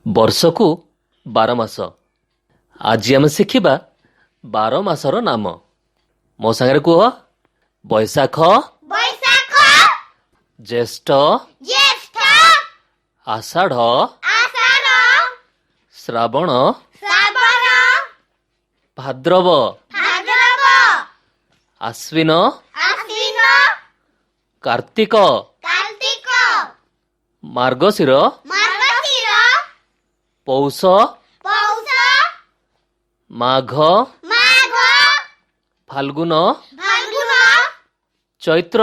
ବର୍ଷକୁ 12 ମାସ। ଆଜି ଆମେ ଶିଖିବା 12 ମାସର ନାମ। ମୋ ସାଙ୍ଗରେ କୁହ। ବୈଶାଖ, ବୈଶାଖ, ଜ୍ୟେଷ୍ଠ, ଜ୍ୟେଷ୍ଠ, ଆଷାଢ଼, ଆଷାଢ଼, ଶ୍ରାବଣ, ଶ୍ରାବଣ, ଭାଦ୍ରବ, ଭାଦ୍ରବ, ଆଶ୍ୱିନ, ଆଶ୍ୱିନ, କାର୍ତ୍ତିକ, କାର୍ତ୍ତିକ, ମାର୍ଗଶିର, ମାର୍ଗଶିର, ପୌଷ, ପୌଷ, ମାଘ, ମାଘ, ଫାଲ୍ଗୁନ, ଫାଲ୍ଗୁନ, ଚୈତ୍ର।